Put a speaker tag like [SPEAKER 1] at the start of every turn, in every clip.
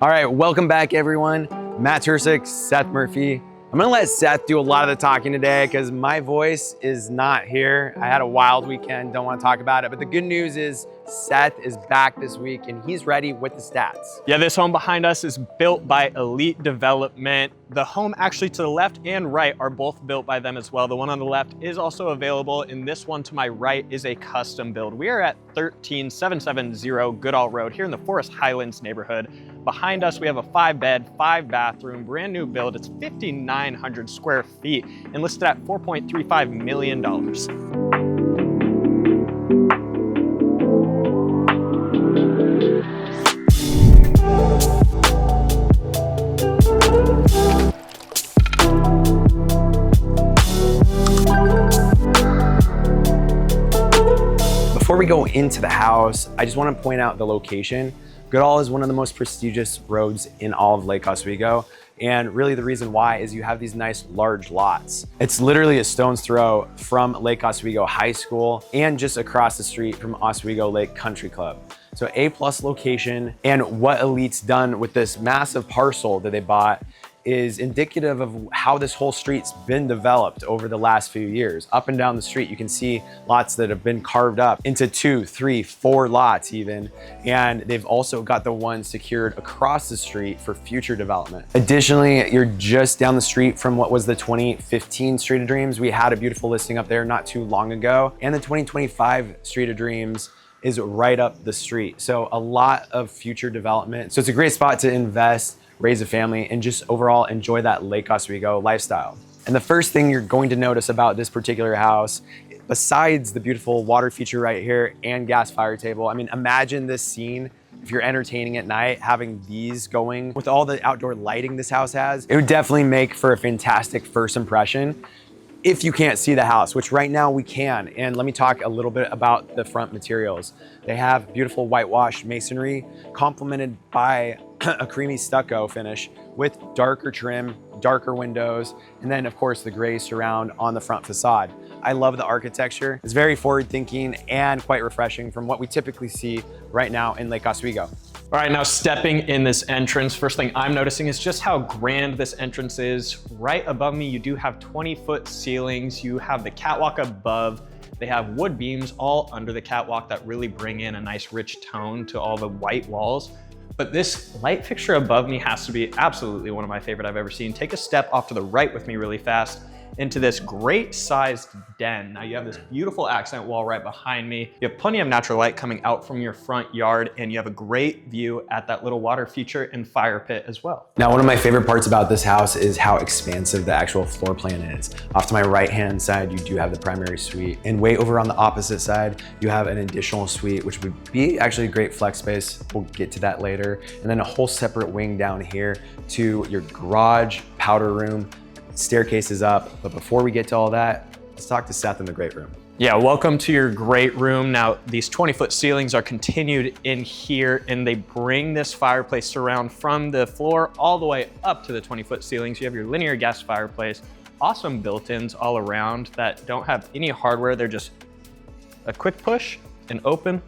[SPEAKER 1] All right, welcome back everyone. Matt Tercek, Seth Murphy. I'm gonna let Seth do a lot of the talking today because my voice is not here. I had a wild weekend, don't wanna talk about it, but the good news is Seth is back this week and he's ready with the stats.
[SPEAKER 2] Yeah, this home behind us is built by Elite Development. The home actually to the left and right are both built by them as well. The one on the left is also available, and this one to my right is a custom build. We are at 13770 Goodall Road here in the Forest Highlands neighborhood. Behind us, we have a 5-bed, 5-bathroom, brand new build. It's 5,900 square feet and listed at $4.35 million.
[SPEAKER 1] Before we go into the house, I just want to point out the location. Goodall is one of the most prestigious roads in all of Lake Oswego. And really the reason why is you have these nice large lots. It's literally a stone's throw from Lake Oswego High School and just across the street from Oswego Lake Country Club. So A+ location, and what Elite's done with this massive parcel that they bought is indicative of how this whole street's been developed over the last few years. Up and down the street, you can see lots that have been carved up into 2, 3, 4 lots even. And they've also got the one secured across the street for future development. Additionally, you're just down the street from what was the 2015 Street of Dreams. We had a beautiful listing up there not too long ago. And the 2025 Street of Dreams is right up the street. So a lot of future development. So it's a great spot to invest, raise a family, and just overall enjoy that Lake Oswego lifestyle. And the first thing you're going to notice about this particular house, besides the beautiful water feature right here and gas fire table, I mean, imagine this scene if you're entertaining at night, having these going with all the outdoor lighting this house has. It would definitely make for a fantastic first impression if you can't see the house, which right now we can. And let me talk a little bit about the front materials. They have beautiful whitewashed masonry complemented by a creamy stucco finish with darker trim, darker windows, and then of course the gray surround on the front facade. I love the architecture. It's very forward thinking and quite refreshing from what we typically see right now in Lake Oswego.
[SPEAKER 2] All right, now stepping in this entrance, first thing I'm noticing is just how grand this entrance is. Right above me, you do have 20-foot ceilings. You have the catwalk above. They have wood beams all under the catwalk that really bring in a nice rich tone to all the white walls. But this light fixture above me has to be absolutely one of my favorite I've ever seen. Take a step off to the right with me really fast into this great sized den. Now you have this beautiful accent wall right behind me. You have plenty of natural light coming out from your front yard, and you have a great view at that little water feature and fire pit as well.
[SPEAKER 1] Now, one of my favorite parts about this house is how expansive the actual floor plan is. Off to my right-hand side, you do have the primary suite, and way over on the opposite side, you have an additional suite, which would be actually a great flex space. We'll get to that later. And then a whole separate wing down here to your garage, powder room, staircases up. But before we get to all that, let's talk to Seth in the great room.
[SPEAKER 2] Yeah, welcome to your great room. Now, these 20-foot ceilings are continued in here, and they bring this fireplace surround from the floor all the way up to the 20-foot ceilings. You have your linear gas fireplace, awesome built-ins all around that don't have any hardware. They're just a quick push and open.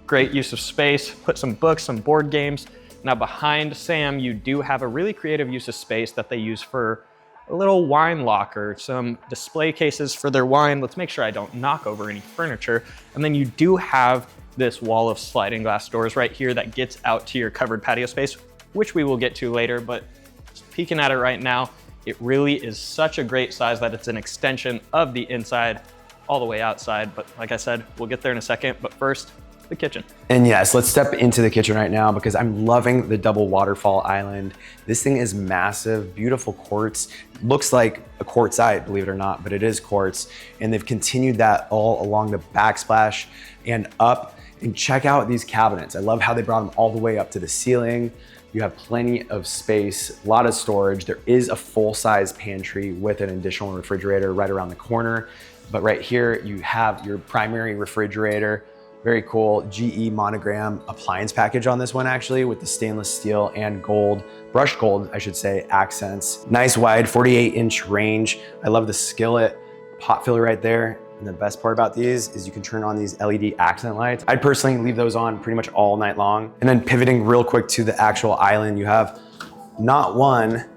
[SPEAKER 2] Great use of space. Put some books, some board games. Now, behind Sam, you do have a really creative use of space that they use for a little wine locker, some display cases for their wine. Let's make sure I don't knock over any furniture. And then you do have this wall of sliding glass doors right here that gets out to your covered patio space, which we will get to later, but just peeking at it right now, it really is such a great size that it's an extension of the inside all the way outside. But like I said, we'll get there in a second, but first, the kitchen.
[SPEAKER 1] And yes, let's step into the kitchen right now because I'm loving the double waterfall island. This thing is massive, beautiful quartz. Looks like a quartzite, believe it or not, but it is quartz. And they've continued that all along the backsplash and up. And check out these cabinets. I love how they brought them all the way up to the ceiling. You have plenty of space, a lot of storage. There is a full-size pantry with an additional refrigerator right around the corner. But right here, you have your primary refrigerator. Very cool GE monogram appliance package on this one actually, with the stainless steel and gold, brushed gold, I should say, accents. Nice wide 48-inch range. I love the skillet pot filler right there. And the best part about these is you can turn on these LED accent lights. I'd personally leave those on pretty much all night long. And then pivoting real quick to the actual island, you have not one,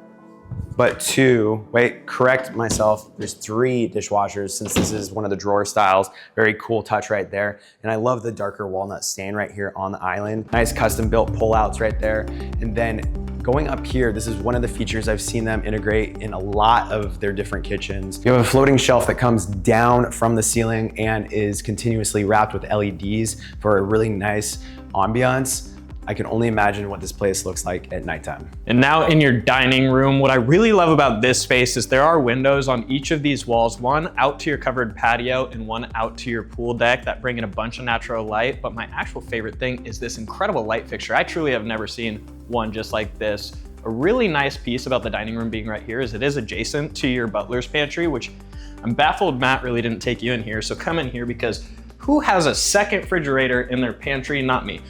[SPEAKER 1] but two, wait, correct myself, there's 3 dishwashers since this is one of the drawer styles. Very cool touch right there. And I love the darker walnut stain right here on the island. Nice custom built pullouts right there. And then going up here, this is one of the features I've seen them integrate in a lot of their different kitchens. You have a floating shelf that comes down from the ceiling and is continuously wrapped with LEDs for a really nice ambiance. I can only imagine what this place looks like at nighttime.
[SPEAKER 2] And now in your dining room, what I really love about this space is there are windows on each of these walls, one out to your covered patio and one out to your pool deck that bring in a bunch of natural light. But my actual favorite thing is this incredible light fixture. I truly have never seen one just like this. A really nice piece about the dining room being right here is it is adjacent to your butler's pantry, which I'm baffled Matt really didn't take you in here. So come in here, because who has a second refrigerator in their pantry? Not me.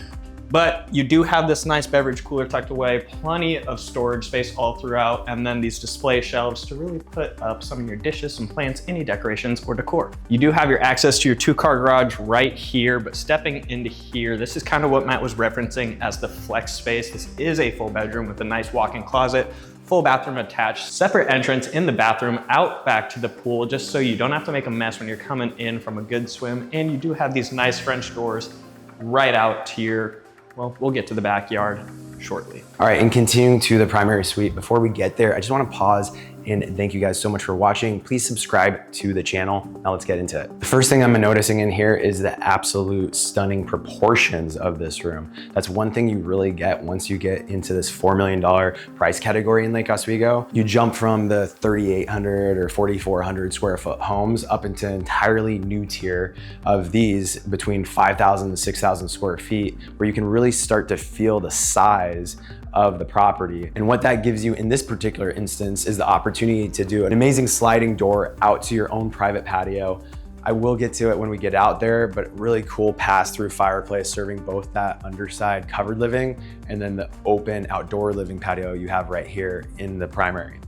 [SPEAKER 2] But you do have this nice beverage cooler tucked away, plenty of storage space all throughout, and then these display shelves to really put up some of your dishes, some plants, any decorations or decor. You do have your access to your 2-car garage right here, but stepping into here, this is kind of what Matt was referencing as the flex space. This is a full bedroom with a nice walk-in closet, full bathroom attached, separate entrance in the bathroom out back to the pool, just so you don't have to make a mess when you're coming in from a good swim. And you do have these nice French doors right out to your, well, we'll get to the backyard shortly.
[SPEAKER 1] All right, and continuing to the primary suite, before we get there, I just want to pause and thank you guys so much for watching. Please subscribe to the channel. Now let's get into it. The first thing I'm noticing in here is the absolute stunning proportions of this room. That's one thing you really get once you get into this $4 million price category in Lake Oswego. You jump from the 3,800 or 4,400 square foot homes up into an entirely new tier of these between 5,000 to 6,000 square feet, where you can really start to feel the size of the property. And what that gives you in this particular instance is the opportunity to do an amazing sliding door out to your own private patio. I will get to it when we get out there, but really cool pass-through fireplace serving both that underside covered living and then the open outdoor living patio you have right here in the primary.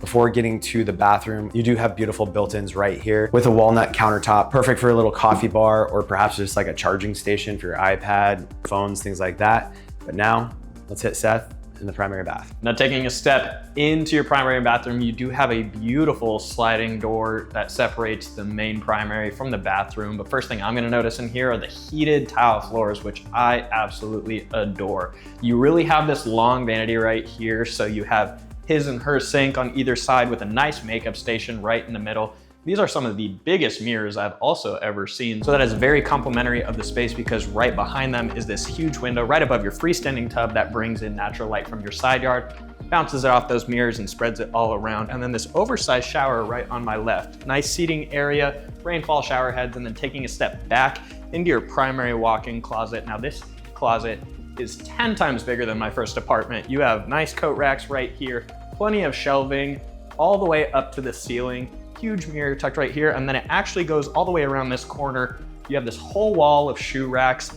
[SPEAKER 1] Before getting to the bathroom, you do have beautiful built-ins right here with a walnut countertop, perfect for a little coffee bar or perhaps just like a charging station for your iPad, phones, things like that. But now, let's hit Seth in the primary bath.
[SPEAKER 2] Now taking a step into your primary bathroom, you do have a beautiful sliding door that separates the main primary from the bathroom. But first thing I'm gonna notice in here are the heated tile floors, which I absolutely adore. You really have this long vanity right here. So you have his and her sink on either side with a nice makeup station right in the middle. These are some of the biggest mirrors I've also ever seen. So that is very complimentary of the space, because right behind them is this huge window right above your freestanding tub that brings in natural light from your side yard, bounces it off those mirrors and spreads it all around. And then this oversized shower right on my left. Nice seating area, rainfall shower heads, and then taking a step back into your primary walk-in closet. Now this closet is 10 times bigger than my first apartment. You have nice coat racks right here, plenty of shelving all the way up to the ceiling. Huge mirror tucked right here, and then it actually goes all the way around this corner. You have this whole wall of shoe racks,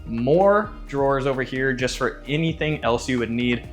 [SPEAKER 2] more drawers over here just for anything else you would need.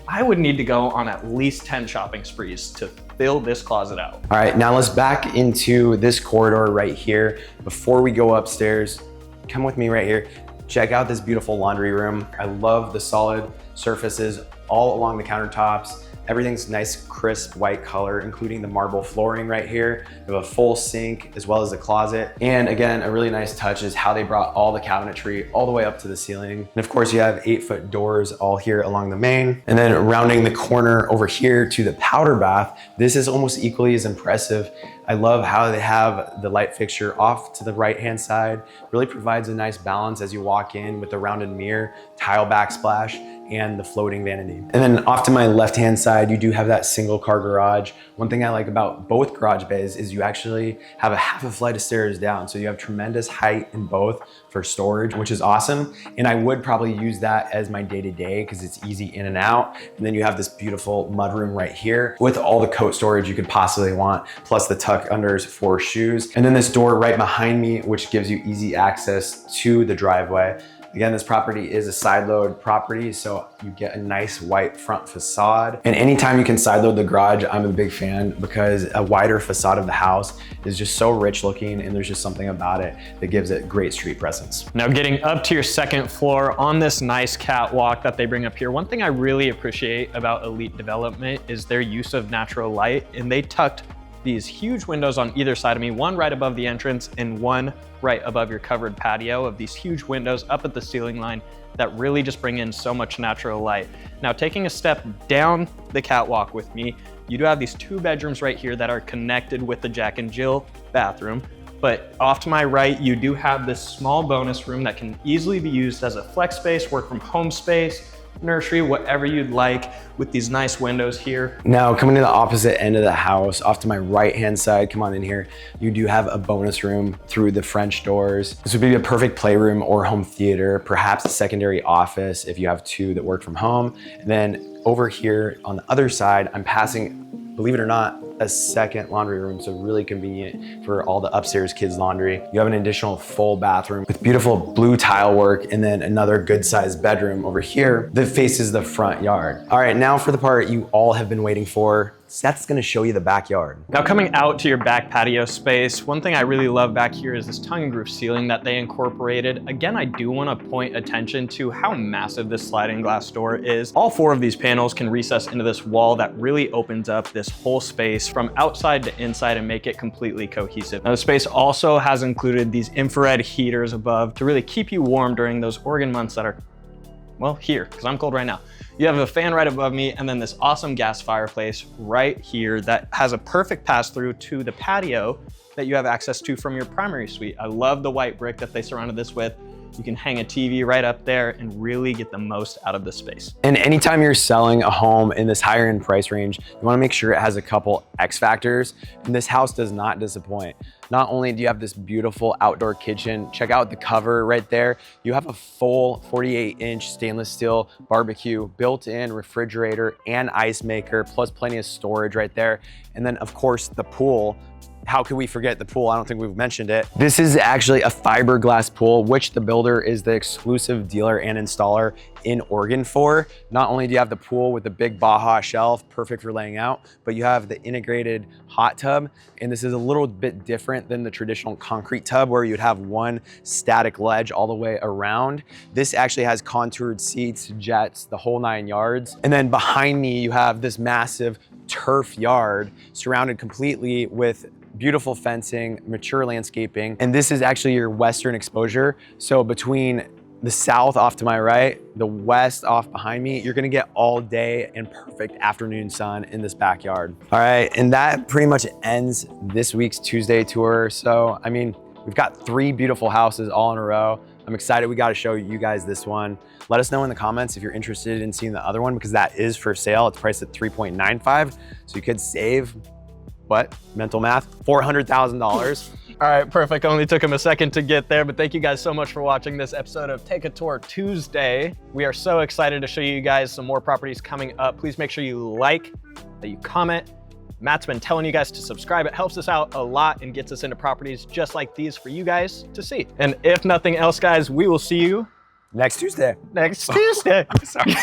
[SPEAKER 2] I would need to go on at least 10 shopping sprees to fill this closet out.
[SPEAKER 1] All right, now let's back into this corridor right here. Before we go upstairs, come with me right here. Check out this beautiful laundry room. I love the solid surfaces all along the countertops. Everything's nice, crisp white color, including the marble flooring right here. You have a full sink as well as a closet. And again, a really nice touch is how they brought all the cabinetry all the way up to the ceiling. And of course you have 8-foot doors all here along the main. And then rounding the corner over here to the powder bath, this is almost equally as impressive. I love how they have the light fixture off to the right-hand side. Really provides a nice balance as you walk in with the rounded mirror, tile backsplash, and the floating vanity. And then off to my left-hand side, you do have that single car garage. One thing I like about both garage bays is you actually have a half a flight of stairs down. So you have tremendous height in both for storage, which is awesome. And I would probably use that as my day-to-day because it's easy in and out. And then you have this beautiful mudroom right here with all the coat storage you could possibly want, plus the tuck unders for shoes. And then this door right behind me, which gives you easy access to the driveway. Again, this property is a side load property, so you get a nice white front facade. And anytime you can side load the garage, I'm a big fan because a wider facade of the house is just so rich looking, and there's just something about it that gives it great street presence.
[SPEAKER 2] Now getting up to your second floor on this nice catwalk that they bring up here, one thing I really appreciate about Elite Development is their use of natural light, and they tucked these huge windows on either side of me, one right above the entrance and one right above your covered patio, of these huge windows up at the ceiling line that really just bring in so much natural light. Now taking a step down the catwalk with me, you do have these 2 bedrooms right here that are connected with the Jack and Jill bathroom. But off to my right, you do have this small bonus room that can easily be used as a flex space, work from home space, nursery, whatever you'd like, with these nice windows here.
[SPEAKER 1] Now coming to the opposite end of the house, off to my right-hand side, come on in here, you do have a bonus room through the French doors. This would be a perfect playroom or home theater, perhaps a secondary office if you have 2 that work from home. And then over here on the other side, I'm passing, believe it or not, a second laundry room, so really convenient for all the upstairs kids' laundry. You have an additional full bathroom with beautiful blue tile work, and then another good sized bedroom over here that faces the front yard. All right, now for the part you all have been waiting for. Seth's gonna show you the backyard.
[SPEAKER 2] Now coming out to your back patio space, one thing I really love back here is this tongue and groove ceiling that they incorporated. Again, I do wanna point attention to how massive this sliding glass door is. All 4 of these panels can recess into this wall that really opens up this whole space from outside to inside and make it completely cohesive. Now the space also has included these infrared heaters above to really keep you warm during those Oregon months that are, well, here, because I'm cold right now. You have a fan right above me, and then this awesome gas fireplace right here that has a perfect pass through to the patio that you have access to from your primary suite. I love the white brick that they surrounded this with. You can hang a TV right up there and really get the most out of the space.
[SPEAKER 1] And anytime you're selling a home in this higher end price range, you wanna make sure it has a couple X factors, and this house does not disappoint. Not only do you have this beautiful outdoor kitchen, check out the cover right there. You have a full 48-inch stainless steel barbecue, built-in refrigerator and ice maker, plus plenty of storage right there. And then of course the pool. How could we forget the pool? I don't think we've mentioned it. This is actually a fiberglass pool, which the builder is the exclusive dealer and installer in Oregon for. Not only do you have the pool with the big Baja shelf, perfect for laying out, but you have the integrated hot tub. And this is a little bit different than the traditional concrete tub where you'd have one static ledge all the way around. This actually has contoured seats, jets, the whole 9 yards. And then behind me, you have this massive turf yard surrounded completely with beautiful fencing, mature landscaping. And this is actually your western exposure. So between the south off to my right, the west off behind me, you're gonna get all day and perfect afternoon sun in this backyard. All right, and that pretty much ends this week's Tuesday tour. So, I mean, we've got 3 beautiful houses all in a row. I'm excited we got to show you guys this one. Let us know in the comments if you're interested in seeing the other one, because that is for sale. It's priced at $3.95. So you could save, what? Mental math, $400,000.
[SPEAKER 2] All right, perfect. Only took him a second to get there, but thank you guys so much for watching this episode of Take a Tour Tuesday. We are so excited to show you guys some more properties coming up. Please make sure you like, that you comment. Matt's been telling you guys to subscribe. It helps us out a lot and gets us into properties just like these for you guys to see. And if nothing else, guys, we will see you
[SPEAKER 1] Next Tuesday.
[SPEAKER 2] next Tuesday.
[SPEAKER 1] Sorry.